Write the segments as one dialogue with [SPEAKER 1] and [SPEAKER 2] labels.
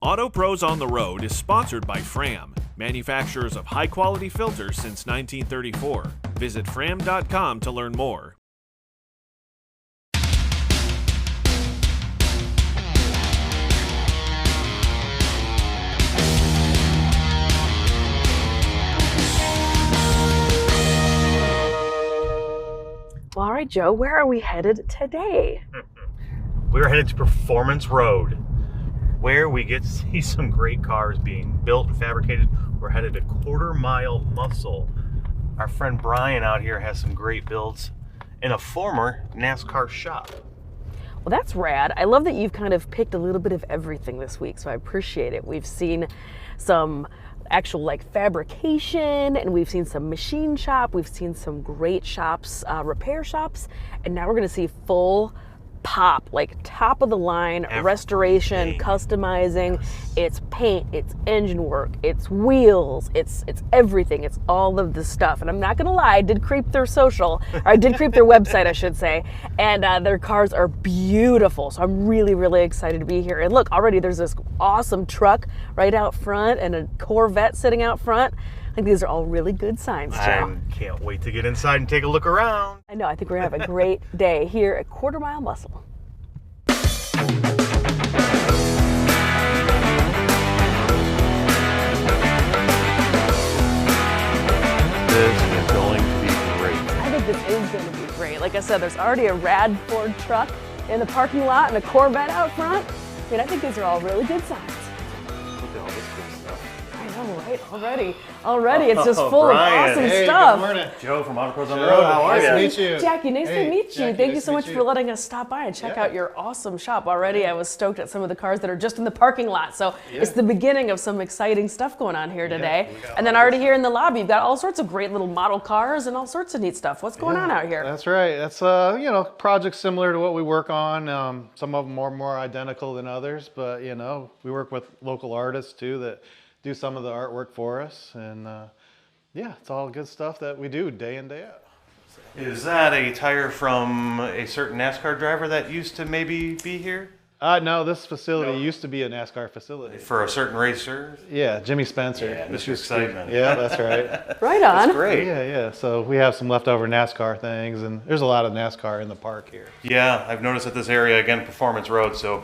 [SPEAKER 1] Auto Pros on the Road is sponsored by Fram, manufacturers of high-quality filters since 1934. Visit fram.com to learn more.
[SPEAKER 2] Well, all right, Joe, where are we headed today?
[SPEAKER 3] We're headed to Performance Road, where we get to see some great cars being built and fabricated. We're headed to Quarter Mile Muscle. Our friend Brian out here has some great builds in a former NASCAR shop.
[SPEAKER 2] Well, that's rad. I love that you've kind of picked a little bit of everything this week, so I appreciate it. We've seen some actual fabrication, and we've seen some machine shop, we've seen some great shops, repair shops, and now we're gonna see full pop, top of the line restoration, customizing. It's paint, it's engine work, it's wheels, it's everything. It's all of this stuff. And I'm not gonna lie, I did creep their website, I should say, and their cars are beautiful. So I'm really, really excited to be here. And look, already there's this awesome truck right out front and a Corvette sitting out front. I think these are all really good signs, Joe.
[SPEAKER 3] I can't wait to get inside and take a look around.
[SPEAKER 2] I know, I think we're gonna have a great day here at Quarter Mile Muscle.
[SPEAKER 3] This is going to be great.
[SPEAKER 2] I think this is going to be great. Like I said, there's already a rad Ford truck in the parking lot and a Corvette out front. I mean, I think these are all really good signs.
[SPEAKER 3] Look at all this cool stuff.
[SPEAKER 2] I know, right? Already, it's just full
[SPEAKER 3] Brian.
[SPEAKER 2] of awesome
[SPEAKER 4] Hey,
[SPEAKER 2] stuff.
[SPEAKER 4] good morning.
[SPEAKER 3] Joe from Auto Pros on the Road, how are
[SPEAKER 4] Nice to
[SPEAKER 3] you?
[SPEAKER 4] meet you.
[SPEAKER 2] Jackie, nice
[SPEAKER 4] Hey,
[SPEAKER 2] to meet you.
[SPEAKER 4] Jackie,
[SPEAKER 2] Thank you
[SPEAKER 4] nice
[SPEAKER 2] so
[SPEAKER 4] to
[SPEAKER 2] much
[SPEAKER 4] meet
[SPEAKER 2] for
[SPEAKER 4] you.
[SPEAKER 2] letting us stop by and check
[SPEAKER 4] Yeah.
[SPEAKER 2] out your awesome shop. Already, I was stoked at some of the cars that are just in the parking lot. So it's the beginning of some exciting stuff going on here today.
[SPEAKER 4] we got
[SPEAKER 2] And then
[SPEAKER 4] all
[SPEAKER 2] already here in the lobby, you've got all sorts of great little model cars and all sorts of neat stuff. What's going on out here?
[SPEAKER 4] That's right. That's projects similar to what we work on. Some of them are more identical than others, but we work with local artists too that do some of the artwork for us, and it's all good stuff that we do day in, day out.
[SPEAKER 3] Is that a tire from a certain NASCAR driver that used to maybe be here?
[SPEAKER 4] No, this facility used to be a NASCAR facility.
[SPEAKER 3] For a certain racer?
[SPEAKER 4] Yeah, Jimmy Spencer.
[SPEAKER 3] Yeah, Mr. Excitement.
[SPEAKER 4] Yeah, that's right.
[SPEAKER 2] Right on.
[SPEAKER 3] That's great.
[SPEAKER 4] Yeah. So we have some leftover NASCAR things, and there's a lot of NASCAR in the park here.
[SPEAKER 3] Yeah, I've noticed that this area, again, Performance Road, so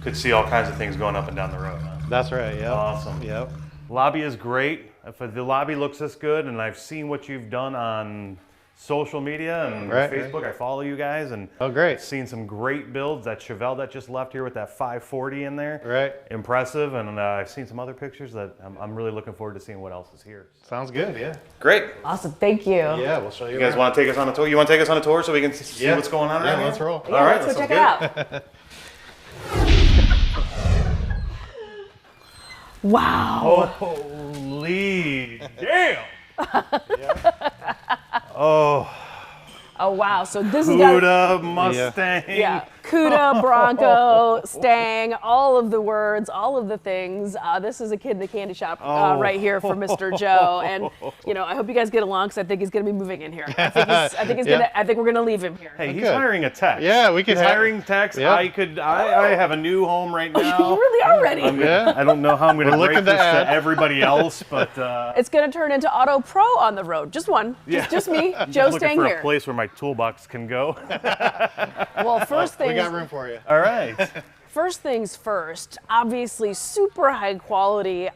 [SPEAKER 3] could see all kinds of things going up and down the road. Huh?
[SPEAKER 4] That's right. Yep.
[SPEAKER 3] Awesome.
[SPEAKER 4] Yep.
[SPEAKER 3] Lobby is great. If the lobby looks this good, and I've seen what you've done on social media and Facebook. I follow you guys, and
[SPEAKER 4] great.
[SPEAKER 3] Seen some great builds. That Chevelle that just left here with that 540 in there.
[SPEAKER 4] Right.
[SPEAKER 3] Impressive, and I've seen some other pictures that I'm really looking forward to seeing what else is here.
[SPEAKER 4] Sounds good. Yeah.
[SPEAKER 3] Great.
[SPEAKER 2] Awesome. Thank you.
[SPEAKER 4] Yeah, we'll show you.
[SPEAKER 3] You guys want to take us on a tour? You want to take us on a tour so we can see what's going on?
[SPEAKER 4] Yeah,
[SPEAKER 3] around
[SPEAKER 4] let's
[SPEAKER 3] here?
[SPEAKER 4] roll.
[SPEAKER 2] Yeah,
[SPEAKER 3] All right,
[SPEAKER 2] let's go
[SPEAKER 3] that
[SPEAKER 2] check it out. Wow.
[SPEAKER 3] Holy damn! Oh.
[SPEAKER 2] Oh, wow. So this is got
[SPEAKER 3] Cuda, Mustang.
[SPEAKER 2] yeah, Cuda, Bronco, Stang, all of the words, all of the things. This is a kid in the candy shop right here for Mr. Joe, and I hope you guys get along because I think he's going to be moving in here. I think we're going to leave him here.
[SPEAKER 3] Hey, he's hiring a tech.
[SPEAKER 4] Yeah, we could
[SPEAKER 3] He's hiring techs.
[SPEAKER 4] Yeah.
[SPEAKER 3] I have a new home right now.
[SPEAKER 2] You really are ready.
[SPEAKER 3] I don't know how I'm going to break
[SPEAKER 4] looking
[SPEAKER 3] this
[SPEAKER 4] to add.
[SPEAKER 3] to everybody else, but
[SPEAKER 2] It's going to turn into Auto Pro on the road. Just one. Just me, Joe,
[SPEAKER 3] looking
[SPEAKER 2] staying
[SPEAKER 3] for
[SPEAKER 2] here.
[SPEAKER 3] a place where my toolbox can go.
[SPEAKER 2] Well, first
[SPEAKER 4] We
[SPEAKER 2] things
[SPEAKER 4] got room for you.
[SPEAKER 3] All right.
[SPEAKER 2] First things first, obviously super high quality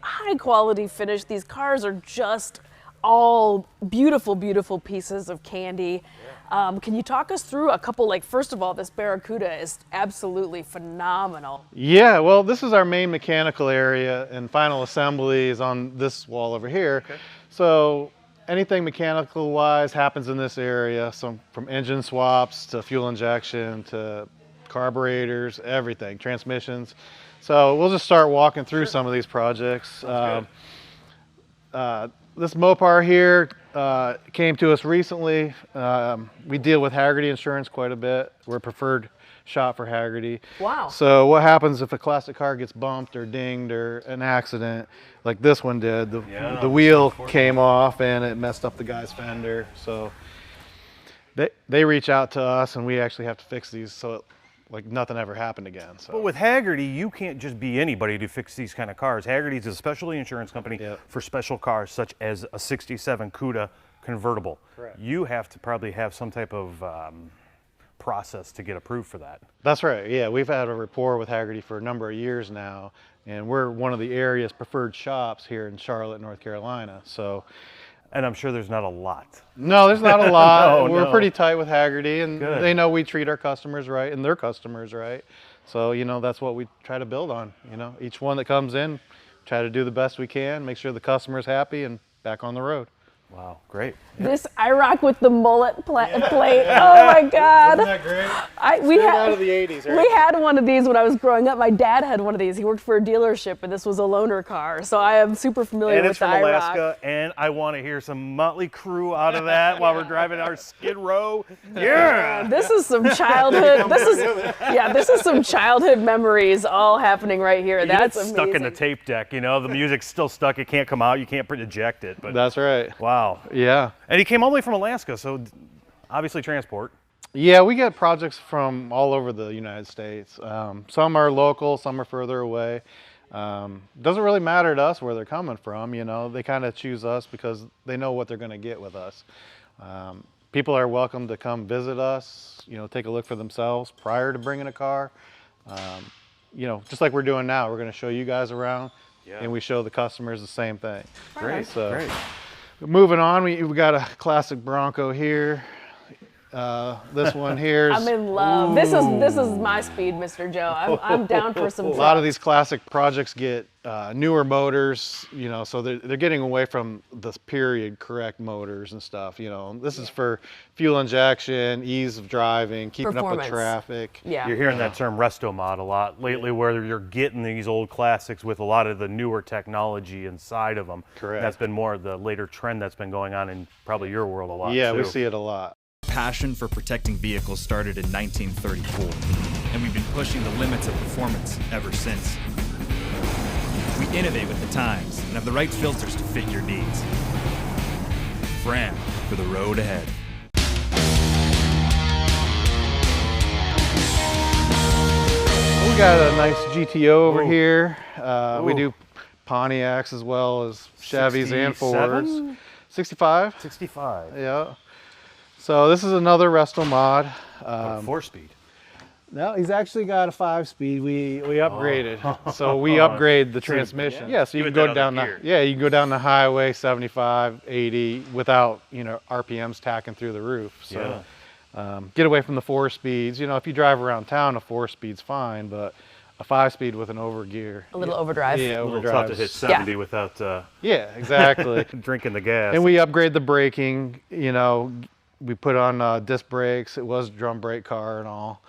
[SPEAKER 2] finish. These cars are just all beautiful, beautiful pieces of candy. Can you talk us through a couple, first of all, this Barracuda is absolutely phenomenal.
[SPEAKER 4] Yeah, well, this is our main mechanical area, and final assembly is on this wall over here. Okay. So anything mechanical wise happens in this area. So from engine swaps to fuel injection to carburetors, everything, transmissions. So we'll just start walking through some of these projects. This Mopar here came to us recently. We deal with Hagerty Insurance quite a bit. We're a preferred shop for Hagerty.
[SPEAKER 2] Wow.
[SPEAKER 4] So what happens if a classic car gets bumped or dinged or an accident, like this one did? The wheel came off and it messed up the guy's fender. So they reach out to us and we actually have to fix these. So like nothing ever happened again. So.
[SPEAKER 3] But with Haggerty, you can't just be anybody to fix these kind of cars. Haggerty's a specialty insurance company for special cars, such as a 67 CUDA convertible.
[SPEAKER 4] Correct.
[SPEAKER 3] You have to probably have some type of process to get approved for that.
[SPEAKER 4] That's right. Yeah, we've had a rapport with Haggerty for a number of years now, and we're one of the area's preferred shops here in Charlotte, North Carolina. So.
[SPEAKER 3] And I'm sure there's not a lot.
[SPEAKER 4] No, there's not a lot.
[SPEAKER 3] No,
[SPEAKER 4] We're
[SPEAKER 3] no.
[SPEAKER 4] pretty tight with Haggerty, and
[SPEAKER 3] Good.
[SPEAKER 4] they know we treat our customers right and their customers right. So, you know, that's what we try to build on. You know, each one that comes in, try to do the best we can, make sure the customer's happy and back on the road.
[SPEAKER 3] Wow, great.
[SPEAKER 2] This I rock with the mullet plate. Oh my God!
[SPEAKER 4] Isn't that great?
[SPEAKER 2] We had
[SPEAKER 4] out of the 80s, right?
[SPEAKER 2] We had one of these when I was growing up. My dad had one of these. He worked for a dealership, and this was a loaner car. So I am super familiar
[SPEAKER 3] And
[SPEAKER 2] with
[SPEAKER 3] it's from
[SPEAKER 2] the
[SPEAKER 3] Alaska, and I want to hear some Motley Crue out of that while we're driving our Skid Row. Yeah!
[SPEAKER 2] This is some childhood. This is some childhood memories all happening right here.
[SPEAKER 3] You
[SPEAKER 2] That's
[SPEAKER 3] get
[SPEAKER 2] amazing.
[SPEAKER 3] stuck in the tape deck, you know, the music's still stuck, it can't come out, you can't eject it. But
[SPEAKER 4] That's right.
[SPEAKER 3] wow.
[SPEAKER 4] Yeah.
[SPEAKER 3] And he came all the way from Alaska, so obviously transport.
[SPEAKER 4] Yeah, we get projects from all over the United States. Some are local, some are further away. Doesn't really matter to us where they're coming from, you know. They kind of choose us because they know what they're going to get with us. People are welcome to come visit us, you know, take a look for themselves prior to bringing a car. You know, just like we're doing now, we're going to show you guys around, and we show the customers the same thing.
[SPEAKER 3] Great,
[SPEAKER 4] So,
[SPEAKER 3] great.
[SPEAKER 4] moving on, we got a classic Bronco here. This one here is
[SPEAKER 2] I'm in love. This is my speed, Mr. Joe. I'm down for some.
[SPEAKER 4] a lot of these classic projects get newer motors, you know, so they're getting away from the period correct motors and stuff, you know. This is for fuel injection, ease of driving, keeping up with
[SPEAKER 2] Performance.
[SPEAKER 4] traffic.
[SPEAKER 2] Yeah.
[SPEAKER 3] You're hearing that term resto mod a lot lately, where you're getting these old classics with a lot of the newer technology inside of them.
[SPEAKER 4] Correct.
[SPEAKER 3] That's been more of the later trend that's been going on in probably your world a lot.
[SPEAKER 4] Yeah,
[SPEAKER 3] too.
[SPEAKER 4] we see it a lot.
[SPEAKER 5] Passion for protecting vehicles started in 1934, and we've been pushing the limits of performance ever since. We innovate with the times and have the right filters to fit your needs. Fram for the road ahead.
[SPEAKER 4] We got a nice GTO over
[SPEAKER 3] Ooh.
[SPEAKER 4] here. We
[SPEAKER 3] Ooh.
[SPEAKER 4] do Pontiacs as well as Chevys and
[SPEAKER 3] 67?
[SPEAKER 4] Fords. 65?
[SPEAKER 3] 65.
[SPEAKER 4] Yeah. So this is another resto mod.
[SPEAKER 3] 4-speed.
[SPEAKER 4] No, he's actually got a 5-speed. We upgraded, so we upgrade the transmission. Yeah, so you
[SPEAKER 3] Give
[SPEAKER 4] can
[SPEAKER 3] it
[SPEAKER 4] go
[SPEAKER 3] that
[SPEAKER 4] down
[SPEAKER 3] other
[SPEAKER 4] the
[SPEAKER 3] gear.
[SPEAKER 4] you can go down the highway 75, 80 without RPMs tacking through the roof. So get away from the 4 speeds. You know, if you drive around town, a 4-speed's fine, but a 5-speed with an overgear.
[SPEAKER 2] A little overdrive.
[SPEAKER 4] Yeah,
[SPEAKER 3] A little
[SPEAKER 4] overdrive.
[SPEAKER 3] tough to hit 70 without
[SPEAKER 4] Yeah, exactly.
[SPEAKER 3] drinking the gas.
[SPEAKER 4] And we upgrade the braking. You know, we put on disc brakes. It was a drum brake car and all.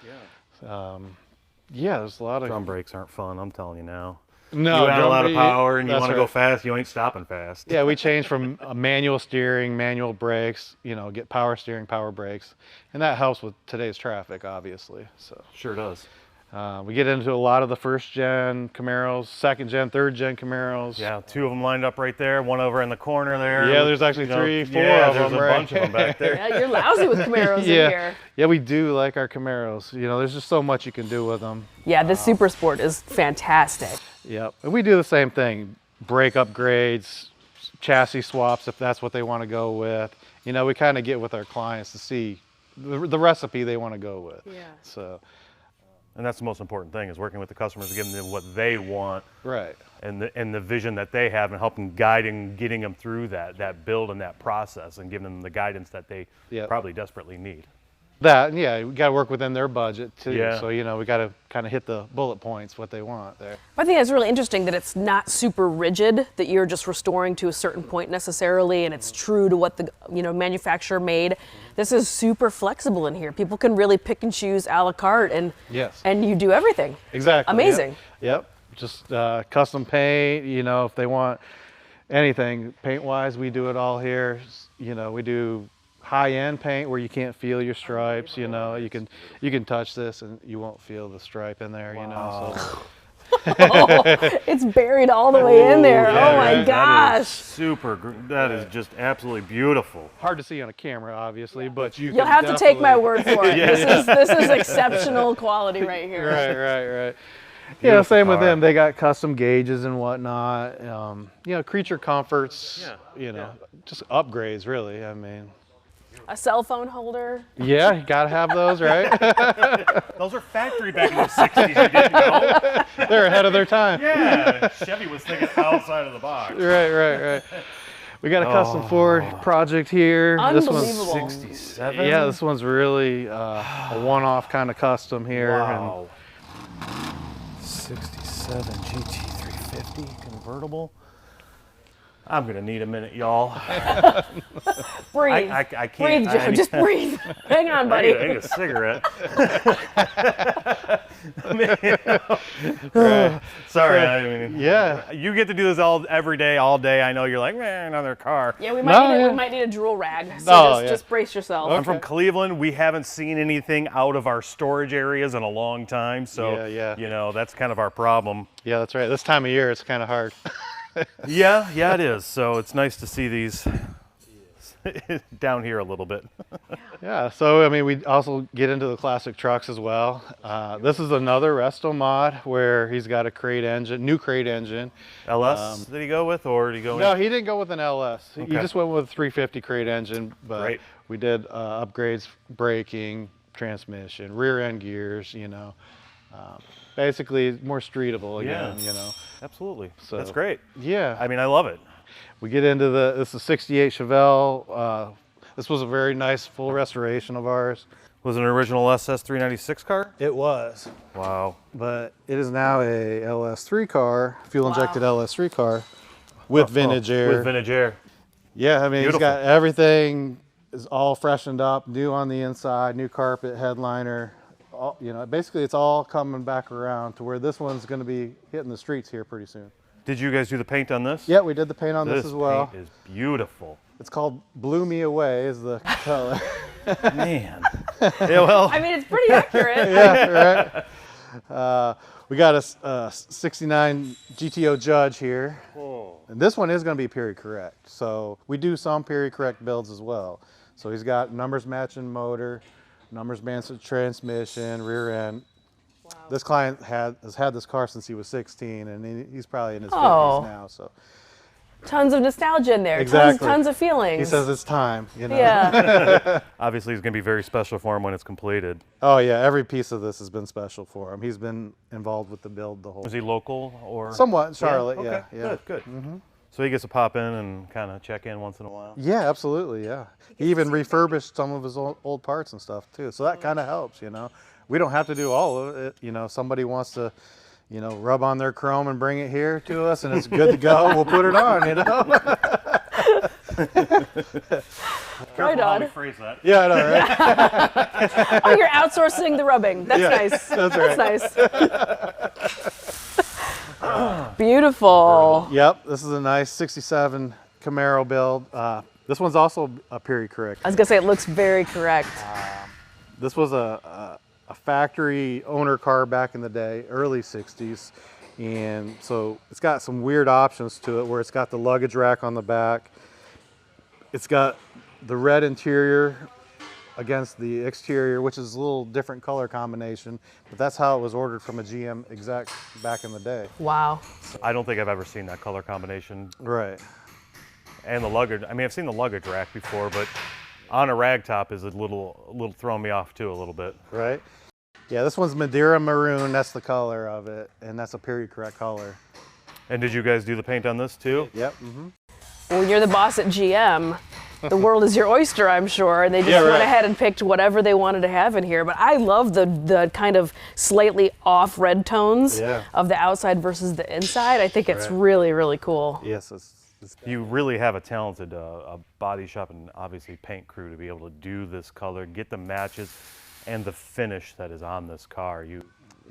[SPEAKER 4] Yeah, there's a lot of
[SPEAKER 3] Drum brakes aren't fun, I'm telling you now.
[SPEAKER 4] No,
[SPEAKER 3] you got a
[SPEAKER 4] drum
[SPEAKER 3] lot of
[SPEAKER 4] brake-
[SPEAKER 3] power and you
[SPEAKER 4] that's
[SPEAKER 3] want to go
[SPEAKER 4] right.
[SPEAKER 3] fast, you ain't stopping fast.
[SPEAKER 4] Yeah, we changed from manual steering, manual brakes, you know, get power steering, power brakes. And that helps with today's traffic, obviously. So
[SPEAKER 3] Sure does.
[SPEAKER 4] we get into a lot of the first gen Camaros, second gen, third gen Camaros.
[SPEAKER 3] Yeah, 2 of them lined up right there, one over in the corner there.
[SPEAKER 4] Yeah, there's actually
[SPEAKER 3] You know,
[SPEAKER 4] 3, 4
[SPEAKER 3] yeah,
[SPEAKER 4] of
[SPEAKER 3] there's
[SPEAKER 4] them,
[SPEAKER 3] a
[SPEAKER 4] right?
[SPEAKER 3] bunch of them back there.
[SPEAKER 2] Yeah, you're lousy with Camaros in here.
[SPEAKER 4] Yeah, we do like our Camaros. You know, there's just so much you can do with them.
[SPEAKER 2] Yeah, this Super Sport is fantastic.
[SPEAKER 4] Yep, and we do the same thing. Brake upgrades, chassis swaps if that's what they want to go with. You know, we kind of get with our clients to see the recipe they want to go with.
[SPEAKER 2] Yeah.
[SPEAKER 4] So,
[SPEAKER 3] And that's the most important thing, is working with the customers, giving them what they want
[SPEAKER 4] right.
[SPEAKER 3] and the vision that they have, and helping guiding, getting them through that build and that process, and giving them the guidance that they
[SPEAKER 4] Yep.
[SPEAKER 3] probably desperately need.
[SPEAKER 4] That, yeah, we got to work within their budget too.
[SPEAKER 3] Yeah.
[SPEAKER 4] So, you know, we got to kind of hit the bullet points, what they want there.
[SPEAKER 2] I think that's really interesting that it's not super rigid, that you're just restoring to a certain point necessarily, and it's true to what the manufacturer made. This is super flexible in here. People can really pick and choose a la carte, and
[SPEAKER 4] Yes.
[SPEAKER 2] and you do everything.
[SPEAKER 4] Exactly.
[SPEAKER 2] Amazing.
[SPEAKER 4] Yep. Just custom paint, you know, if they want anything paint-wise, we do it all here. You know, we do high-end paint where you can't feel your stripes, you know. You can touch this and you won't feel the stripe in there, you know. So
[SPEAKER 2] Oh, it's buried all the way in there.
[SPEAKER 3] Yeah,
[SPEAKER 2] Oh my
[SPEAKER 3] right.
[SPEAKER 2] gosh.
[SPEAKER 3] That is just absolutely beautiful.
[SPEAKER 4] Hard to see on a camera, obviously, but
[SPEAKER 2] You'll have to take my word for it. This is exceptional quality right here.
[SPEAKER 4] Right. Yeah,
[SPEAKER 3] Beautiful
[SPEAKER 4] same with
[SPEAKER 3] car.
[SPEAKER 4] them. They got custom gauges and whatnot. You know, creature comforts.
[SPEAKER 3] Yeah,
[SPEAKER 4] You know, just upgrades, really. I mean,
[SPEAKER 2] A cell phone holder.
[SPEAKER 4] yeah, you gotta have those, right?
[SPEAKER 3] Those are factory back in the 60s, you didn't know?
[SPEAKER 4] They're ahead of their time.
[SPEAKER 3] Yeah, Chevy was thinking outside of the box.
[SPEAKER 4] Right. We got a custom Ford project here.
[SPEAKER 2] Unbelievable.
[SPEAKER 3] 67?
[SPEAKER 4] Yeah, this one's really a one-off kind of custom here.
[SPEAKER 3] Wow. 67 GT350 convertible. I'm gonna need a minute, y'all.
[SPEAKER 2] Breathe.
[SPEAKER 3] I can't.
[SPEAKER 2] Breathe, Joe. Just breathe. Hang on, buddy.
[SPEAKER 3] I need a cigarette. Sorry. I mean,
[SPEAKER 4] Yeah.
[SPEAKER 3] you get to do this every day, all day. I know you're like, man, another car.
[SPEAKER 2] Yeah, we
[SPEAKER 4] No,
[SPEAKER 2] might need a drool rag. So
[SPEAKER 4] Oh,
[SPEAKER 2] just brace yourself.
[SPEAKER 3] I'm from Cleveland. We haven't seen anything out of our storage areas in a long time. So,
[SPEAKER 4] Yeah.
[SPEAKER 3] you know, that's kind of our problem.
[SPEAKER 4] Yeah, that's right. This time of year, it's kind of hard.
[SPEAKER 3] Yeah, it is. So it's nice to see these down here a little bit.
[SPEAKER 4] Yeah, so I mean, we also get into the classic trucks as well. This is another resto mod where he's got a crate engine, new crate engine.
[SPEAKER 3] LS did he go with, or did he go
[SPEAKER 4] No,
[SPEAKER 3] in?
[SPEAKER 4] he didn't go with an LS. He
[SPEAKER 3] Okay.
[SPEAKER 4] just went with a 350 crate engine, but
[SPEAKER 3] Right.
[SPEAKER 4] we did upgrades, braking, transmission, rear end gears, you know. Basically more streetable again,
[SPEAKER 3] Yeah.
[SPEAKER 4] you know.
[SPEAKER 3] Absolutely.
[SPEAKER 4] So-
[SPEAKER 3] That's great.
[SPEAKER 4] Yeah.
[SPEAKER 3] I mean, I love it.
[SPEAKER 4] We get into this is 68 Chevelle. This was a very nice full restoration of ours.
[SPEAKER 3] Was it an original SS 396 car?
[SPEAKER 4] It was,
[SPEAKER 3] Wow.
[SPEAKER 4] but it is now a LS3 car, fuel injected LS3 car with vintage air.
[SPEAKER 3] With vintage air.
[SPEAKER 4] Yeah, I mean,
[SPEAKER 3] Beautiful.
[SPEAKER 4] he's got everything is all freshened up, new on the inside, new carpet, headliner. All, you know, basically it's all coming back around to where this one's going to be hitting the streets here pretty soon.
[SPEAKER 3] Did you guys do the paint on this?
[SPEAKER 4] Yeah, we did the paint on this as well.
[SPEAKER 3] Paint is beautiful.
[SPEAKER 4] It's called Blew Me Away is the color.
[SPEAKER 3] Man. Yeah, well,
[SPEAKER 2] I mean, it's pretty accurate.
[SPEAKER 4] Yeah, right. We got a 69 GTO Judge here. And this one is going to be period correct. So we do some period correct builds as well. So he's got numbers matching motor, numbers matching transmission, rear end. Wow. This client has had this car since he was 16, and he's probably in his 50s now. So
[SPEAKER 2] Tons of nostalgia in there.
[SPEAKER 4] Exactly.
[SPEAKER 2] Tons of feelings.
[SPEAKER 4] he says it's time. You know?
[SPEAKER 2] Yeah.
[SPEAKER 3] obviously it's going to be very special for him when it's completed.
[SPEAKER 4] Oh yeah, every piece of this has been special for him. He's been involved with the build the whole.
[SPEAKER 3] Is he local or?
[SPEAKER 4] Somewhat, Charlotte.
[SPEAKER 3] Okay.
[SPEAKER 4] Yeah.
[SPEAKER 3] Good. So he gets to pop in and kind of check in once in a while.
[SPEAKER 4] Yeah, absolutely. Yeah. He even refurbished some of his old parts and stuff too. So that kind of helps, you know. We don't have to do all of it. You know, if somebody wants to, you know, rub on their chrome and bring it here to us and it's good to go, we'll put it on, you know.
[SPEAKER 2] Right
[SPEAKER 3] How
[SPEAKER 2] on.
[SPEAKER 3] we phrase that.
[SPEAKER 4] Yeah, I know, right?
[SPEAKER 2] Oh, you're outsourcing the rubbing. That's
[SPEAKER 4] Yeah,
[SPEAKER 2] nice.
[SPEAKER 4] that's right.
[SPEAKER 2] Nice. Beautiful.
[SPEAKER 4] Yep, this is a nice 67 Camaro build. This one's also a period correct.
[SPEAKER 2] I was gonna say it looks very correct.
[SPEAKER 4] This was a factory owner car back in the day, early 60s. And so it's got some weird options to it where it's got the luggage rack on the back. It's got the red interior against the exterior, which is a little different color combination, but that's how it was ordered from a GM exec back in the day.
[SPEAKER 2] Wow.
[SPEAKER 3] I don't think I've ever seen that color combination.
[SPEAKER 4] Right.
[SPEAKER 3] And the luggage, I mean, I've seen the luggage rack before, but on a rag top is a little throwing me off too a little bit.
[SPEAKER 4] Right. Yeah, this one's Madeira Maroon, that's the color of it, and that's a period correct color.
[SPEAKER 3] And did you guys do the paint on this too?
[SPEAKER 4] Yep. Mm-hmm.
[SPEAKER 2] Well, when you're the boss at GM, the world is your oyster, I'm sure. And they just went ahead and picked whatever they wanted to have in here. But I love the kind of slightly off red tones of the outside versus the inside. I think it's really, really cool.
[SPEAKER 4] Yes,
[SPEAKER 3] You really have a talented a body shop and obviously paint crew to be able to do this color, get the matches and the finish that is on this car.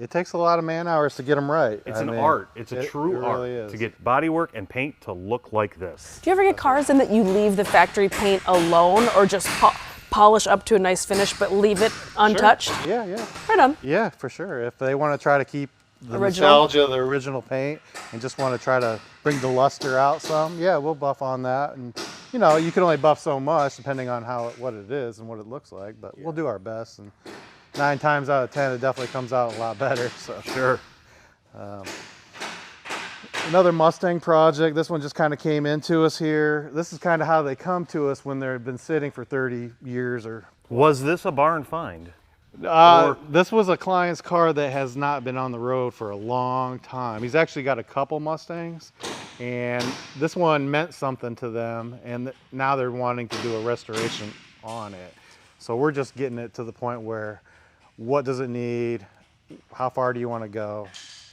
[SPEAKER 4] it takes a lot of man hours to get them right.
[SPEAKER 3] It's
[SPEAKER 4] I
[SPEAKER 3] an
[SPEAKER 4] mean,
[SPEAKER 3] art. It's a
[SPEAKER 4] it
[SPEAKER 3] true art
[SPEAKER 4] really is.
[SPEAKER 3] to get bodywork and paint to look like this.
[SPEAKER 2] Do you ever get cars in that you leave the factory paint alone or just polish up to a nice finish but leave it untouched?
[SPEAKER 4] Yeah, yeah.
[SPEAKER 2] Right on.
[SPEAKER 4] Yeah, for sure. If they want to try to keep the
[SPEAKER 2] Original?
[SPEAKER 4] nostalgia of the original paint and just want to try to bring the luster out some, yeah, we'll buff on that. And you know, you can only buff so much depending on what it is and what it looks like, but we'll do our best. And 9 times out of 10, it definitely comes out a lot better. So
[SPEAKER 3] Sure.
[SPEAKER 4] Another Mustang project. This one just kind of came into us here. This is kind of how they come to us when they've been sitting for 30 years or.
[SPEAKER 3] Was this a barn find?
[SPEAKER 4] This was a client's car that has not been on the road for a long time. He's actually got a couple Mustangs, and this one meant something to them, and now they're wanting to do a restoration on it. So we're just getting it to the point where, what does it need? How far do you want to go?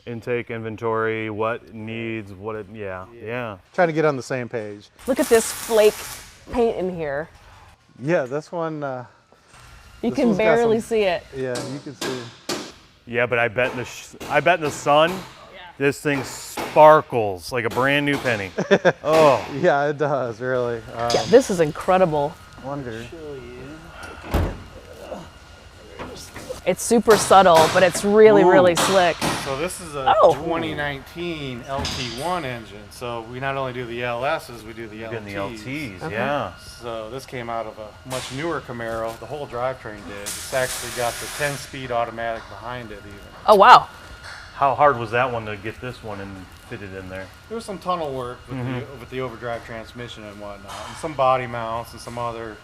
[SPEAKER 3] Intake, inventory, what needs, what it, yeah.
[SPEAKER 4] Trying to get on the same page.
[SPEAKER 2] Look at this flake paint in here.
[SPEAKER 4] Yeah, this one.
[SPEAKER 2] You
[SPEAKER 4] This
[SPEAKER 2] can
[SPEAKER 4] one's got
[SPEAKER 2] barely
[SPEAKER 4] some-
[SPEAKER 2] see it.
[SPEAKER 4] Yeah, you can see.
[SPEAKER 3] Yeah, but I bet in the sun, this thing sparkles like a brand new penny. Oh,
[SPEAKER 4] Yeah, it does really.
[SPEAKER 2] Yeah, this is incredible.
[SPEAKER 4] Wonder.
[SPEAKER 2] It's super subtle, but it's really, really slick.
[SPEAKER 4] So this is a
[SPEAKER 2] Oh.
[SPEAKER 4] 2019 LT1 engine. So we not only do the LSs, we do the LTs.
[SPEAKER 3] getting the LTs, yeah.
[SPEAKER 4] So this came out of a much newer Camaro. The whole drivetrain did. It's actually got the 10-speed automatic behind it even.
[SPEAKER 2] Oh, wow.
[SPEAKER 3] How hard was that one to get this one and fitted in there?
[SPEAKER 4] There was some tunnel work with the overdrive transmission and whatnot, and some body mounts and some other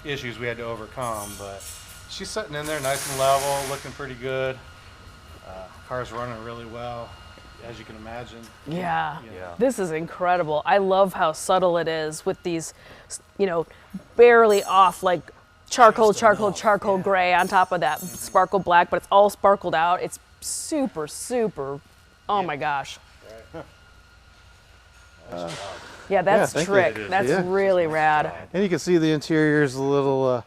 [SPEAKER 4] issues we had to overcome. But she's sitting in there nice and level, looking pretty good. Car's running really well, as you can imagine.
[SPEAKER 2] Yeah.
[SPEAKER 3] Yeah.
[SPEAKER 2] This is incredible. I love how subtle it is with these, you know, barely off like charcoal gray on top of that sparkle black, but it's all sparkled out. It's super, super, oh my gosh. Yeah, that's
[SPEAKER 4] thank you.
[SPEAKER 2] trick.
[SPEAKER 3] It is.
[SPEAKER 2] That's
[SPEAKER 4] Yeah.
[SPEAKER 2] really rad.
[SPEAKER 4] And you can see the interior is a little,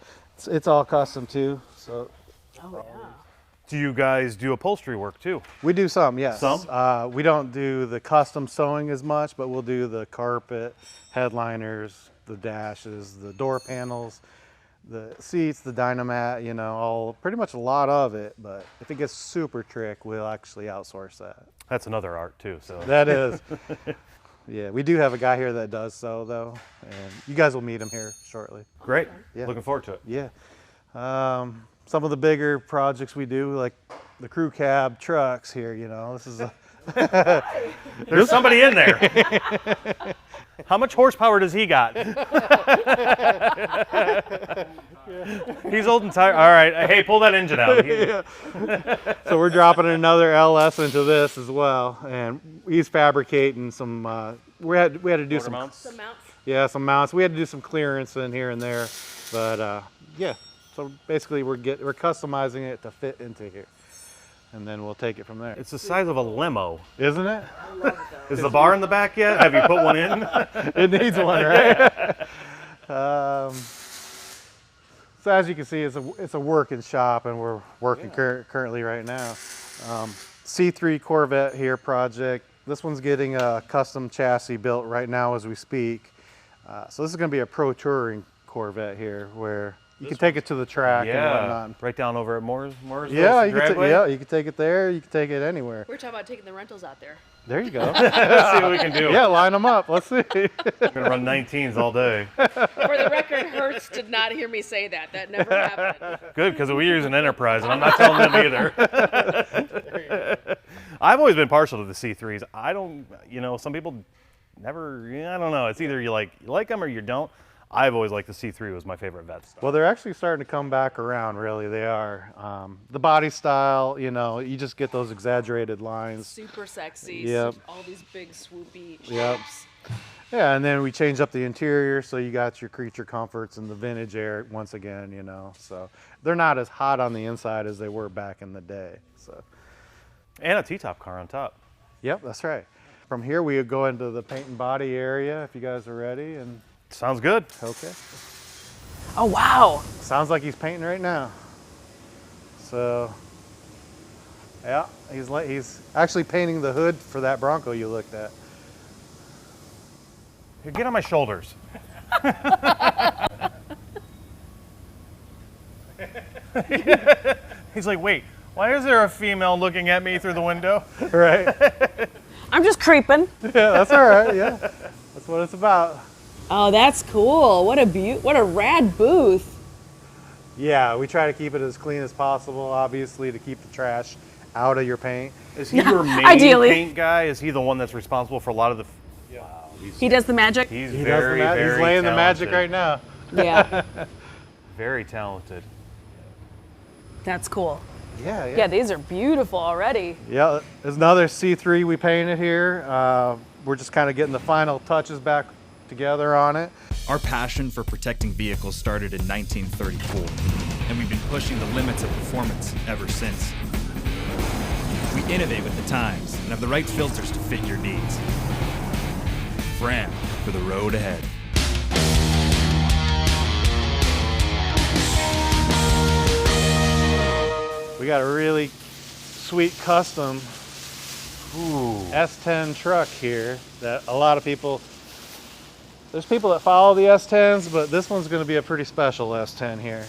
[SPEAKER 4] it's all custom too. So
[SPEAKER 2] Oh, yeah.
[SPEAKER 3] Do you guys do upholstery work too?
[SPEAKER 4] we do some, yes.
[SPEAKER 3] Some?
[SPEAKER 4] We don't do the custom sewing as much, but we'll do the carpet, headliners, the dashes, the door panels, the seats, the dynamat, you know, pretty much a lot of it. But if it gets super trick, we'll actually outsource that.
[SPEAKER 3] That's another art too, so.
[SPEAKER 4] That is. Yeah, we do have a guy here that does sew though, and you guys will meet him here shortly.
[SPEAKER 3] Great,
[SPEAKER 4] Yeah.
[SPEAKER 3] looking forward to it.
[SPEAKER 4] Yeah. Some of the bigger projects we do, like the crew cab trucks here, you know, this is a,
[SPEAKER 3] There's somebody in there. How much horsepower does he got? He's old and tired. All right, hey, pull that engine out.
[SPEAKER 4] so we're dropping another LS into this as well, and he's fabricating some. We had to do some
[SPEAKER 3] mounts?
[SPEAKER 4] Yeah, some mounts. We had to do some clearance in here and there, but yeah. So basically, we're customizing it to fit into here, and then we'll take it from there.
[SPEAKER 3] It's the size of a limo.
[SPEAKER 4] Isn't it?
[SPEAKER 3] Is the bar in the back yet? Have you put one in?
[SPEAKER 4] It needs one, right? So as you can see, it's a working shop, and we're working currently right now. C3 Corvette here project. This one's getting a custom chassis built right now as we speak. So this is going to be a pro touring Corvette here, where you can take it to the track and whatnot.
[SPEAKER 3] Right down over at Moore's
[SPEAKER 4] Yeah, you
[SPEAKER 3] driveway.
[SPEAKER 4] you can take it there. You can take it anywhere.
[SPEAKER 6] We're talking about taking the rentals out there.
[SPEAKER 4] There you go.
[SPEAKER 3] Let's see what we can do.
[SPEAKER 4] Yeah, line them up. Let's see.
[SPEAKER 3] We're gonna run 19s all day.
[SPEAKER 6] For the record, Hertz did not hear me say that. That never happened.
[SPEAKER 3] Good, because we use an Enterprise, and I'm not telling them either. I've always been partial to the C3s. I don't, you know, some people never. I don't know. It's either you like them or you don't. I've always liked the C3 was my favorite vet stuff.
[SPEAKER 4] Well, they're actually starting to come back around, really. They are. The body style, you know, you just get those exaggerated lines.
[SPEAKER 6] Super sexy.
[SPEAKER 4] Yep.
[SPEAKER 6] All these big swoopy
[SPEAKER 4] Yep.
[SPEAKER 6] shapes.
[SPEAKER 4] Yeah, and then we changed up the interior, so you got your creature comforts and the vintage air once again, you know. So they're not as hot on the inside as they were back in the day. So.
[SPEAKER 3] And a T-top car on top.
[SPEAKER 4] Yep, that's right. From here, we would go into the paint and body area if you guys are ready. And
[SPEAKER 3] Sounds good.
[SPEAKER 4] okay.
[SPEAKER 2] Oh, wow.
[SPEAKER 4] Sounds like he's painting right now. So, yeah, he's actually painting the hood for that Bronco you looked at.
[SPEAKER 3] Here, get on my shoulders. He's like, wait, Why is there a female looking at me through the window?
[SPEAKER 4] Right?
[SPEAKER 2] I'm just creeping.
[SPEAKER 4] Yeah, that's all right. Yeah, that's what it's about.
[SPEAKER 2] Oh, that's cool. What a rad booth.
[SPEAKER 4] Yeah, we try to keep it as clean as possible, obviously, to keep the trash out of your paint.
[SPEAKER 3] Is he your main
[SPEAKER 2] Ideally.
[SPEAKER 3] paint guy? Is he the one that's responsible for a lot of the... Wow,
[SPEAKER 2] He does the magic.
[SPEAKER 3] he's
[SPEAKER 4] He
[SPEAKER 3] very,
[SPEAKER 4] does
[SPEAKER 3] very
[SPEAKER 4] He's laying
[SPEAKER 3] talented.
[SPEAKER 4] the magic right now.
[SPEAKER 2] Yeah,
[SPEAKER 3] Very talented.
[SPEAKER 2] that's cool.
[SPEAKER 4] Yeah,
[SPEAKER 2] Yeah, these are beautiful already.
[SPEAKER 4] Yeah, there's another C3 we painted here. We're just kind of getting the final touches back together on it.
[SPEAKER 5] Our passion for protecting vehicles started in 1934, and we've been pushing the limits of performance ever since. We innovate with the times and have the right filters to fit your needs. Fram for the road ahead.
[SPEAKER 4] We got a really sweet custom S10 truck here that a lot of people, there's people that follow the S10s, but this one's going to be a pretty special S10 here.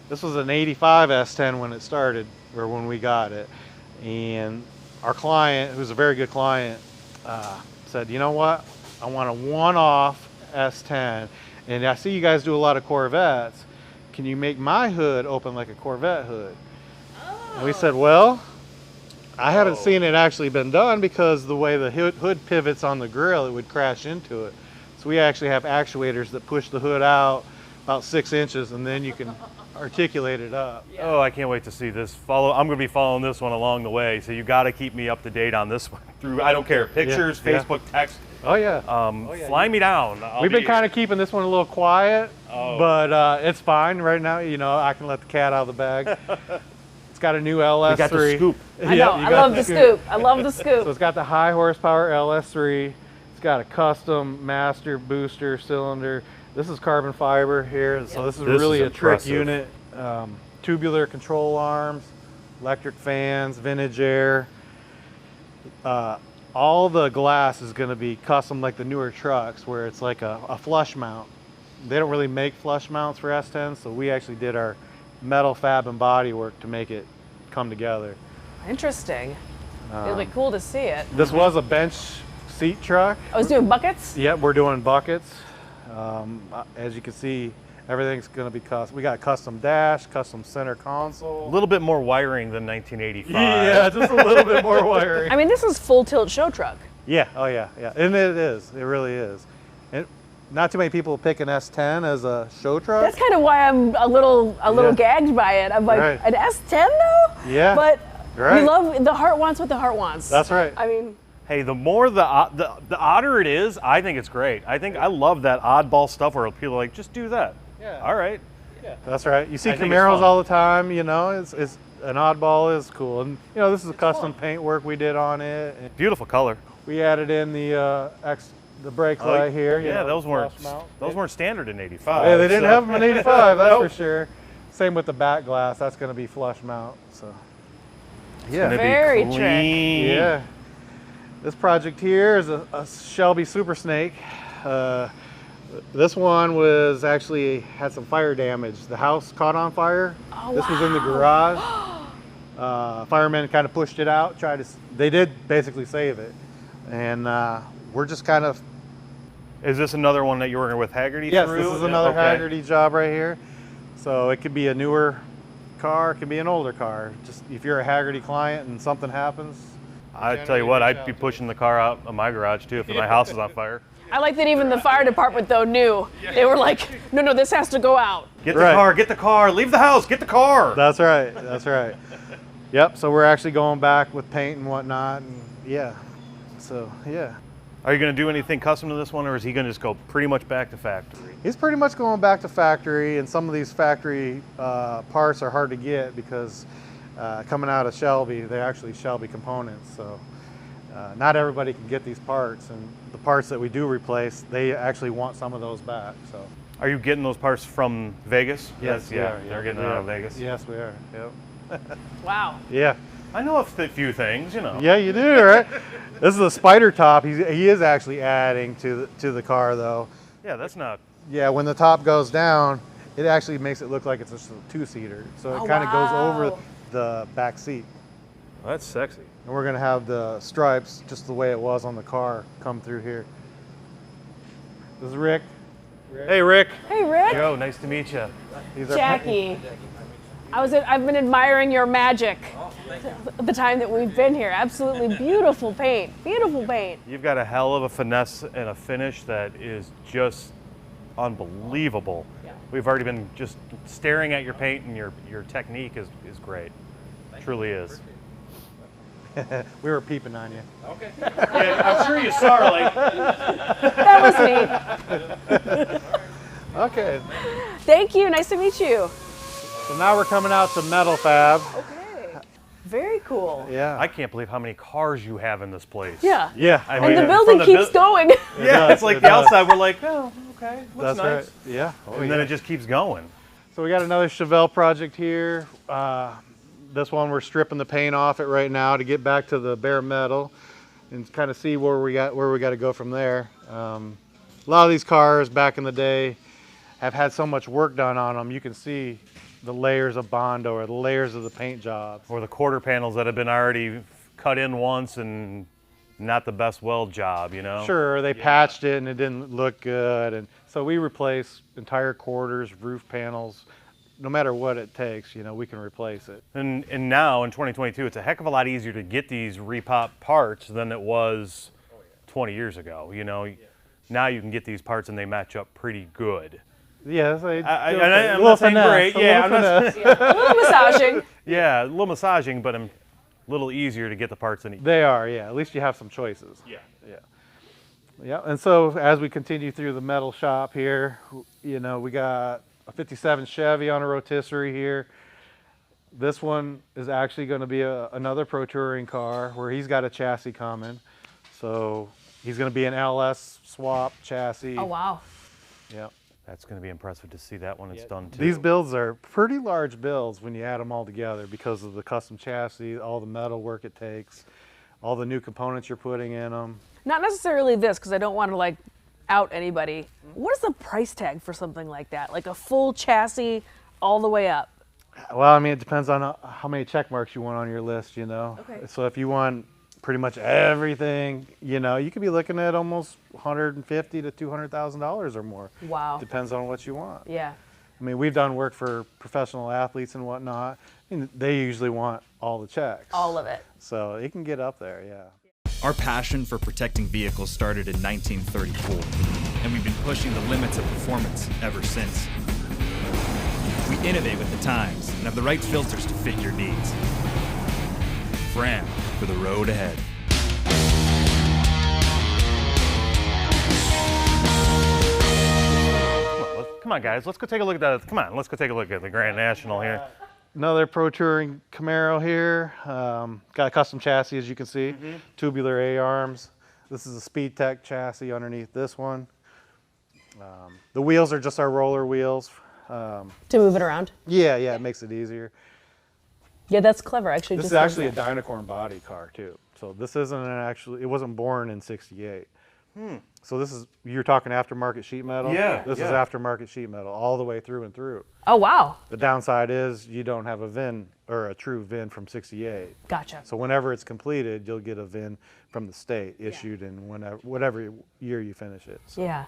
[SPEAKER 4] This was an 85 S10 when it started, or when we got it. And our client, who's a very good client, said, you know what? I want a one-off S10. And I see you guys do a lot of Corvettes. Can you make my hood open like a Corvette hood? And we said, well, I haven't seen it actually been done because the way the hood pivots on the grill, it would crash into it. So we actually have actuators that push the hood out about 6 inches, and then you can articulate it up.
[SPEAKER 3] Oh, I can't wait to see this. I'm going to be following this one along the way, so you got to keep me up to date on this one. Through, I don't care, pictures,
[SPEAKER 4] Yeah.
[SPEAKER 3] Facebook, text.
[SPEAKER 4] Oh yeah.
[SPEAKER 3] Fly me down.
[SPEAKER 4] We've been kind of keeping this one a little quiet, but it's fine right now. You know, I can let the cat out of the bag. It's got a new LS3.
[SPEAKER 3] We got the scoop.
[SPEAKER 2] I know. I love the scoop. I love the
[SPEAKER 4] So
[SPEAKER 2] scoop.
[SPEAKER 4] it's got the high horsepower LS3. It's got a custom master booster cylinder. This is carbon fiber here, so this is really a trick unit. Tubular control arms, electric fans, vintage air. All the glass is going to be custom like the newer trucks, where it's like a flush mount. They don't really make flush mounts for S10s, so we actually did our metal fab and body work to make it come together.
[SPEAKER 2] Interesting. It'll be cool to see it.
[SPEAKER 4] This was a bench seat truck.
[SPEAKER 2] I was doing buckets.
[SPEAKER 4] Yep, we're doing buckets. As you can see, everything's going to be custom. We got custom dash, custom center console.
[SPEAKER 3] A little bit more wiring than 1985.
[SPEAKER 4] Yeah, just a little bit more wiring.
[SPEAKER 2] I mean, this is full tilt show truck.
[SPEAKER 4] Yeah, oh yeah, yeah, and it is. It really is. And not too many people pick an S10 as a show truck.
[SPEAKER 2] That's kind of why I'm a little gagged by it. I'm like,
[SPEAKER 4] Right.
[SPEAKER 2] an S10 though?
[SPEAKER 4] Yeah,
[SPEAKER 2] But
[SPEAKER 4] right.
[SPEAKER 2] we love, the heart wants what the heart wants.
[SPEAKER 4] That's right.
[SPEAKER 2] I mean,
[SPEAKER 3] Hey, the more the odder it is, I think it's great. I love that oddball stuff where people are like, just do that.
[SPEAKER 4] Yeah.
[SPEAKER 3] All right.
[SPEAKER 4] That's right. You see
[SPEAKER 3] I think it's
[SPEAKER 4] Camaros
[SPEAKER 3] fun.
[SPEAKER 4] all the time. You know, it's an oddball is cool, and you know this is a custom paint work we did on it. And
[SPEAKER 3] Beautiful color.
[SPEAKER 4] we added in the brake light here. you
[SPEAKER 3] Yeah,
[SPEAKER 4] know,
[SPEAKER 3] those weren't
[SPEAKER 4] flush mount.
[SPEAKER 3] weren't standard in '85.
[SPEAKER 4] Yeah, they didn't
[SPEAKER 3] so-
[SPEAKER 4] have them in '85, that's
[SPEAKER 3] Nope.
[SPEAKER 4] for sure. Same with the back glass. That's going to be flush mount. So, yeah,
[SPEAKER 3] Gonna be
[SPEAKER 2] Very trick.
[SPEAKER 3] clean.
[SPEAKER 4] yeah. This project here is a Shelby Super Snake. This one was actually had some fire damage. The house caught on fire.
[SPEAKER 2] Oh,
[SPEAKER 4] This was in the garage. Firemen kind of pushed it out. They did basically save it, and we're just kind of.
[SPEAKER 3] Is this another one that you're working with Haggerty
[SPEAKER 4] Yes,
[SPEAKER 3] through?
[SPEAKER 4] this is another
[SPEAKER 3] Okay.
[SPEAKER 4] Haggerty job right here. So it could be a newer car, it could be an older car. Just if you're a Haggerty client and something happens.
[SPEAKER 3] I tell you what, I'd be pushing the car out of my garage too if my house is on fire.
[SPEAKER 2] I like that even the fire department though knew. They were like, no, this has to go out.
[SPEAKER 3] Get the
[SPEAKER 4] Right.
[SPEAKER 3] car, get the car, leave the house, get the car.
[SPEAKER 4] That's right, that's right. Yep, so we're actually going back with paint and whatnot, and yeah. So, yeah.
[SPEAKER 3] Are you going to do anything custom to this one, or is he going to just go pretty much back to factory?
[SPEAKER 4] He's pretty much going back to factory, and some of these factory parts are hard to get because coming out of Shelby, they're actually Shelby components. So not everybody can get these parts, and the parts that we do replace, they actually want some of those back. So.
[SPEAKER 3] Are you getting those parts from Vegas?
[SPEAKER 4] Yes, we are.
[SPEAKER 3] They're getting it out of Vegas.
[SPEAKER 4] Yes, we are. Yep.
[SPEAKER 2] Wow.
[SPEAKER 4] Yeah.
[SPEAKER 3] I know a few things, you know.
[SPEAKER 4] Yeah, you do, right? This is a spider top. He is actually adding to the car, though.
[SPEAKER 3] Yeah, that's not.
[SPEAKER 4] Yeah, when the top goes down, it actually makes it look like it's just a two-seater. So it
[SPEAKER 2] Oh,
[SPEAKER 4] kind of goes
[SPEAKER 2] wow.
[SPEAKER 4] over. the back seat.
[SPEAKER 3] Well, that's sexy.
[SPEAKER 4] And we're gonna have the stripes, just the way it was on the car, come through here. This is Rick.
[SPEAKER 3] Hey, Rick.
[SPEAKER 2] Hey, Rick.
[SPEAKER 3] Joe, nice to meet you.
[SPEAKER 4] He's our
[SPEAKER 2] Jackie. I've been admiring your magic the time that we've been here. Absolutely beautiful paint. Beautiful paint.
[SPEAKER 3] You've got a hell of a finesse and a finish that is just unbelievable.
[SPEAKER 2] Yeah.
[SPEAKER 3] We've already been just staring at your paint, and your technique is great. Truly is.
[SPEAKER 4] We were peeping on you.
[SPEAKER 3] Okay. Yeah, I'm sure you saw her like.
[SPEAKER 2] That was me.
[SPEAKER 4] Okay,
[SPEAKER 2] Thank you. Nice to meet you.
[SPEAKER 4] so now we're coming out to metal fab.
[SPEAKER 2] Okay. Very cool.
[SPEAKER 4] Yeah.
[SPEAKER 3] I can't believe how many cars you have in this place.
[SPEAKER 2] Yeah.
[SPEAKER 4] Yeah.
[SPEAKER 3] I
[SPEAKER 2] And
[SPEAKER 3] mean,
[SPEAKER 2] the
[SPEAKER 3] from
[SPEAKER 2] building
[SPEAKER 3] the
[SPEAKER 2] keeps going.
[SPEAKER 3] Yeah,
[SPEAKER 4] does,
[SPEAKER 3] it's like
[SPEAKER 4] it
[SPEAKER 3] the
[SPEAKER 4] does.
[SPEAKER 3] outside. We're like, oh, okay, looks
[SPEAKER 4] That's
[SPEAKER 3] nice.
[SPEAKER 4] right. Yeah. Oh,
[SPEAKER 3] And
[SPEAKER 4] yeah.
[SPEAKER 3] then it just keeps going.
[SPEAKER 4] So we got another Chevelle project here. This one we're stripping the paint off it right now to get back to the bare metal and kind of see where we got to go from there. A lot of these cars back in the day have had so much work done on them. You can see the layers of Bondo or the layers of the paint jobs.
[SPEAKER 3] Or the quarter panels that have been already cut in once and not the best weld job, you know?
[SPEAKER 4] Sure, they patched it and it didn't look good, and so we replace entire quarters, roof panels. No matter what it takes, you know, we can replace it.
[SPEAKER 3] And now in 2022, it's a heck of a lot easier to get these repop parts than it was 20 years ago. You know, now you can get these parts and they match up pretty good.
[SPEAKER 4] Yes,
[SPEAKER 3] I'm not saying great. Yeah, I'm not,
[SPEAKER 2] A little massaging.
[SPEAKER 3] yeah, a little massaging, but a little easier to get the parts in.
[SPEAKER 4] They are, yeah. At least you have some choices.
[SPEAKER 3] Yeah.
[SPEAKER 4] Yeah, and so as we continue through the metal shop here, you know, we got a 57 Chevy on a rotisserie here. This one is actually going to be another Pro Touring car where he's got a chassis coming. So he's going to be an LS swap chassis.
[SPEAKER 2] Oh, wow.
[SPEAKER 4] Yeah.
[SPEAKER 3] That's going to be impressive to see that when it's done too.
[SPEAKER 4] These builds are pretty large builds when you add them all together because of the custom chassis, all the metal work it takes, all the new components you're putting in them.
[SPEAKER 2] Not necessarily this, because I don't want to like out anybody. What is the price tag for something like that? Like a full chassis all the way up?
[SPEAKER 4] Well, I mean, it depends on how many check marks you want on your list, you know.
[SPEAKER 2] Okay.
[SPEAKER 4] So if you want pretty much everything, you know, you could be looking at almost $150,000 to $200,000 or more.
[SPEAKER 2] Wow.
[SPEAKER 4] Depends on what you want.
[SPEAKER 2] Yeah.
[SPEAKER 4] I mean, we've done work for professional athletes and whatnot, and they usually want all the checks.
[SPEAKER 2] All of it.
[SPEAKER 4] So it can get up there, yeah.
[SPEAKER 5] Our passion for protecting vehicles started in 1934, and we've been pushing the limits of performance ever since. We innovate with the times and have the right filters to fit your needs. Fram for the road ahead.
[SPEAKER 3] Come on, guys, let's go take a look at that. Come on, let's go take a look at the Grand National here.
[SPEAKER 4] Another Pro Touring Camaro here. Got a custom chassis, as you can see. Tubular A-arms. This is a Speed Tech chassis underneath this one. The wheels are just our roller wheels.
[SPEAKER 2] To move it around?
[SPEAKER 4] Yeah, it makes it easier.
[SPEAKER 2] Yeah, that's clever. Actually,
[SPEAKER 4] This is actually a Dynacorn body car, too. So this isn't it wasn't born in '68. So this is, you're talking aftermarket sheet metal?
[SPEAKER 3] Yeah,
[SPEAKER 4] This is aftermarket sheet metal all the way through and through.
[SPEAKER 2] Oh, wow.
[SPEAKER 4] The downside is you don't have a VIN or a true VIN from '68.
[SPEAKER 2] Gotcha.
[SPEAKER 4] So whenever it's completed, you'll get a VIN from the state issued in whatever year you finish it. So.
[SPEAKER 2] Yeah.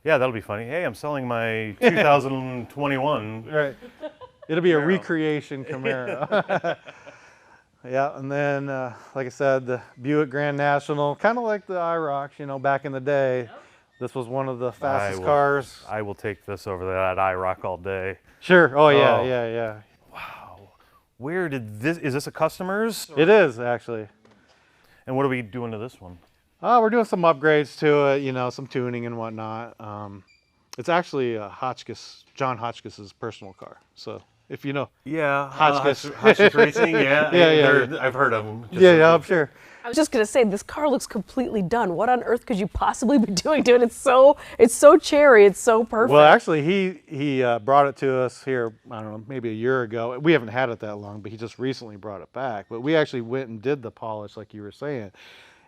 [SPEAKER 3] Yeah, that'll be funny. Hey, I'm selling my 2021.
[SPEAKER 4] Right. It'll be a
[SPEAKER 3] Camaro.
[SPEAKER 4] recreation Camaro. Yeah, and then, like I said, the Buick Grand National, kind of like the IROC, you know, back in the day. This was one of the fastest cars.
[SPEAKER 3] I will take this over that IROC all day.
[SPEAKER 4] Sure. Oh, yeah,
[SPEAKER 3] Oh.
[SPEAKER 4] yeah.
[SPEAKER 3] Where did this, is this a customer's?
[SPEAKER 4] It is, actually.
[SPEAKER 3] And what are we doing to this one?
[SPEAKER 4] We're doing some upgrades to it, you know, some tuning and whatnot. It's actually John Hotchkiss's personal car. So if you know.
[SPEAKER 3] Yeah,
[SPEAKER 4] Hotchkiss.
[SPEAKER 3] Hotchkiss Racing, yeah.
[SPEAKER 4] Yeah.
[SPEAKER 3] I've heard of them.
[SPEAKER 4] Yeah, I'm sure.
[SPEAKER 2] I was just gonna say, this car looks completely done. What on earth could you possibly be doing to it? It's so cherry. It's so perfect.
[SPEAKER 4] Well, actually, he brought it to us here, I don't know, maybe a year ago. We haven't had it that long, but he just recently brought it back. But we actually went and did the polish, like you were saying.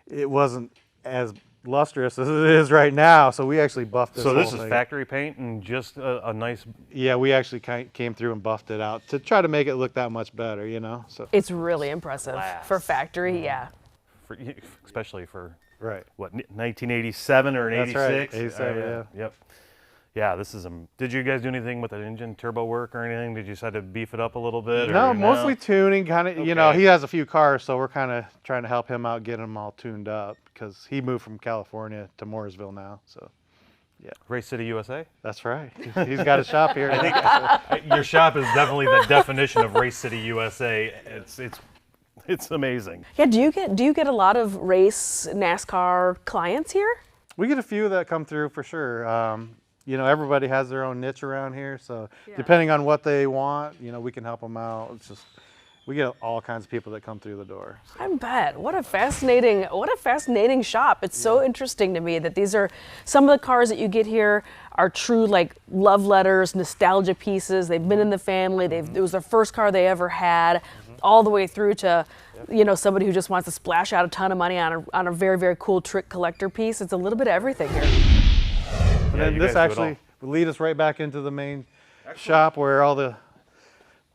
[SPEAKER 4] It wasn't as lustrous as it is right now, so we actually buffed this
[SPEAKER 3] So this
[SPEAKER 4] whole
[SPEAKER 3] is
[SPEAKER 4] thing.
[SPEAKER 3] factory paint and just a nice.
[SPEAKER 4] Yeah, we actually came through and buffed it out to try to make it look that much better, you know. So
[SPEAKER 2] It's really impressive for factory. Yeah.
[SPEAKER 3] Especially for
[SPEAKER 4] right.
[SPEAKER 3] what 1987 or an
[SPEAKER 4] That's
[SPEAKER 3] 86.
[SPEAKER 4] right, 87, yeah.
[SPEAKER 3] Yep. Yeah, this is. Did you guys do anything with the engine, turbo work or anything? Did you decide to beef it up a little bit?
[SPEAKER 4] No,
[SPEAKER 3] or
[SPEAKER 4] mostly tuning, kind of. You know,
[SPEAKER 3] Okay.
[SPEAKER 4] he has a few cars, so we're kind of trying to help him out, get them all tuned up, because he moved from California to Mooresville now. So
[SPEAKER 3] Race City, USA.
[SPEAKER 4] that's right. He's got a shop here.
[SPEAKER 3] I think your shop is definitely the definition of Race City, USA. It's amazing.
[SPEAKER 2] Yeah. Do you get a lot of race NASCAR clients here?
[SPEAKER 4] We get a few that come through for sure. You know, everybody has their own niche around here, so depending on what they want, you know, we can help them out. It's just we get all kinds of people that come through the door. So.
[SPEAKER 2] I bet. What a fascinating shop. It's so interesting to me that these are some of the cars that you get here are true like love letters, nostalgia pieces. They've been in the family. It was their first car they ever had, all the way through to you know, somebody who just wants to splash out a ton of money on a very, very cool trick collector piece. It's a little bit of everything here.
[SPEAKER 4] And then this actually will lead us right back into the main shop where all the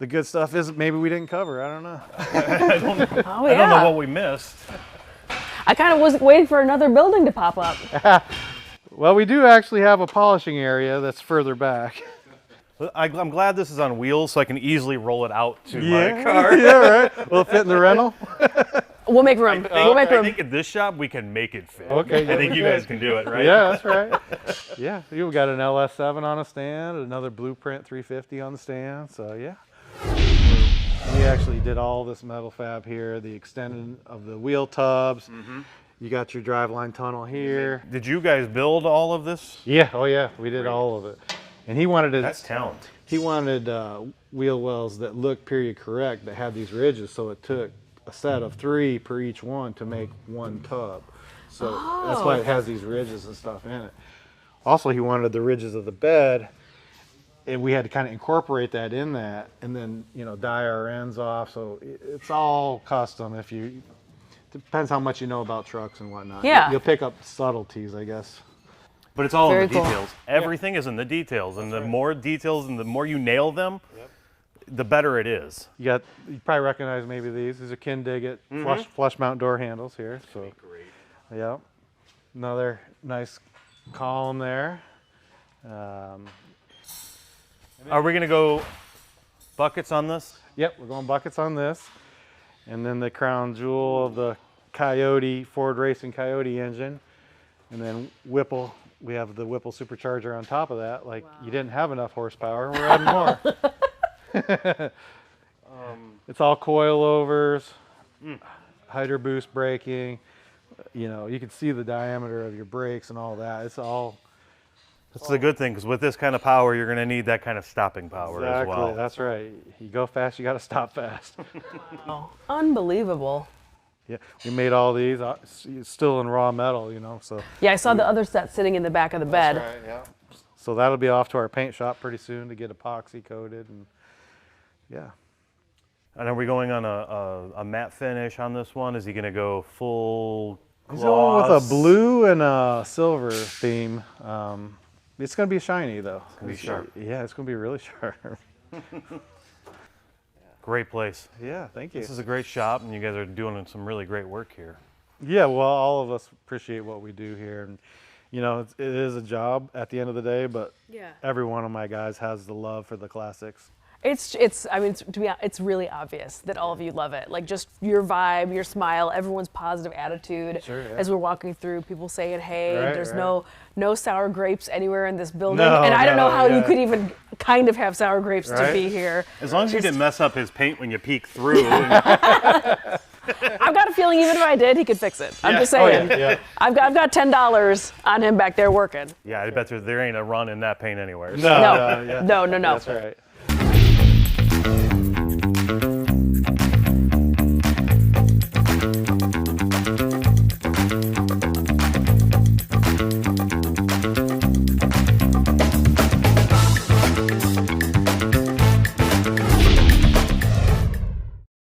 [SPEAKER 4] good stuff is. Maybe we didn't cover. I don't know.
[SPEAKER 2] Oh
[SPEAKER 3] I don't know
[SPEAKER 2] yeah.
[SPEAKER 3] what we missed.
[SPEAKER 2] I kind of was waiting for another building to pop up.
[SPEAKER 4] Well, we do actually have a polishing area that's further back.
[SPEAKER 3] I'm glad this is on wheels, so I can easily roll it out to my car.
[SPEAKER 4] Yeah, right. Will it fit in the rental?
[SPEAKER 2] We'll make room. We'll make
[SPEAKER 3] I
[SPEAKER 2] room.
[SPEAKER 3] think at this shop we can make it fit.
[SPEAKER 4] Okay,
[SPEAKER 3] I think you guys can do it, right?
[SPEAKER 4] Yeah, that's right. Yeah, you've got an LS7 on a stand, another Blueprint 350 on the stand. So yeah, we actually did all this metal fab here, the extending of the wheel tubs. You got your driveline tunnel here.
[SPEAKER 3] Did you guys build all of this?
[SPEAKER 4] Yeah, oh yeah, we did all of it. And he wanted it.
[SPEAKER 3] That's talent.
[SPEAKER 4] He wanted wheel wells that looked period correct, that had these ridges, so it took a set of 3 per each one to make one tub. So that's why it has these ridges and stuff in it. Also, he wanted the ridges of the bed, and we had to kind of incorporate that in that, and then, you know, dye our ends off. So it's all custom. Depends how much you know about trucks and whatnot.
[SPEAKER 2] Yeah.
[SPEAKER 4] You'll pick up subtleties, I guess.
[SPEAKER 3] But it's all
[SPEAKER 2] Very
[SPEAKER 3] in the
[SPEAKER 2] cool.
[SPEAKER 3] details. Everything is in the details, and the more details and the more you nail them, the better it is.
[SPEAKER 4] You probably recognize maybe these. These are Kindig flush mount door handles here. So, yeah, another nice column there.
[SPEAKER 3] Are we gonna go buckets on this?
[SPEAKER 4] Yep, we're going buckets on this, and then the crown jewel of the Coyote Ford Racing Coyote engine, and then Whipple. We have the Whipple supercharger on top of that. Like you didn't have enough horsepower, we're adding more. It's all coilovers, hydro boost braking. You know, you can see the diameter of your brakes and all that. It's all.
[SPEAKER 3] That's the good thing, because with this kind of power, you're gonna need that kind of stopping power as well.
[SPEAKER 4] Exactly, that's right. You go fast, you got to stop fast.
[SPEAKER 2] Unbelievable.
[SPEAKER 4] Yeah, we made all these. It's still in raw metal, you know. So.
[SPEAKER 2] Yeah, I saw the other set sitting in the back of the bed.
[SPEAKER 4] That's right, yeah. So that'll be off to our paint shop pretty soon to get epoxy coated, and yeah.
[SPEAKER 3] And are we going on a matte finish on this one? Is he gonna go full gloss?
[SPEAKER 4] He's going with a blue and a silver theme. It's gonna be shiny though. It's
[SPEAKER 3] gonna be sharp.
[SPEAKER 4] Yeah, it's gonna be really sharp.
[SPEAKER 3] Great place.
[SPEAKER 4] Yeah, thank you.
[SPEAKER 3] This is a great shop, and you guys are doing some really great work here.
[SPEAKER 4] Yeah, well, all of us appreciate what we do here, and you know, it is a job at the end of the day, but every one of my guys has the love for the classics.
[SPEAKER 2] I mean, to be honest, it's really obvious that all of you love it. Like just your vibe, your smile, everyone's positive attitude.
[SPEAKER 4] Sure, yeah.
[SPEAKER 2] As we're walking through, people saying, "Hey,
[SPEAKER 4] Right,
[SPEAKER 2] there's
[SPEAKER 4] right.
[SPEAKER 2] no sour grapes anywhere in this building."
[SPEAKER 4] No,
[SPEAKER 2] and I don't know how you
[SPEAKER 4] yeah.
[SPEAKER 2] could even kind of have sour grapes to
[SPEAKER 4] Right.
[SPEAKER 2] be here.
[SPEAKER 3] As long as you didn't mess up his paint when you peek through.
[SPEAKER 2] I've got a feeling even if I did, he could fix it. I'm just saying.
[SPEAKER 4] Yeah.
[SPEAKER 2] I've got $10 on him back there working.
[SPEAKER 3] Yeah, I bet there ain't a run in that paint anywhere.
[SPEAKER 2] No.
[SPEAKER 4] yeah.
[SPEAKER 2] No.
[SPEAKER 4] That's right.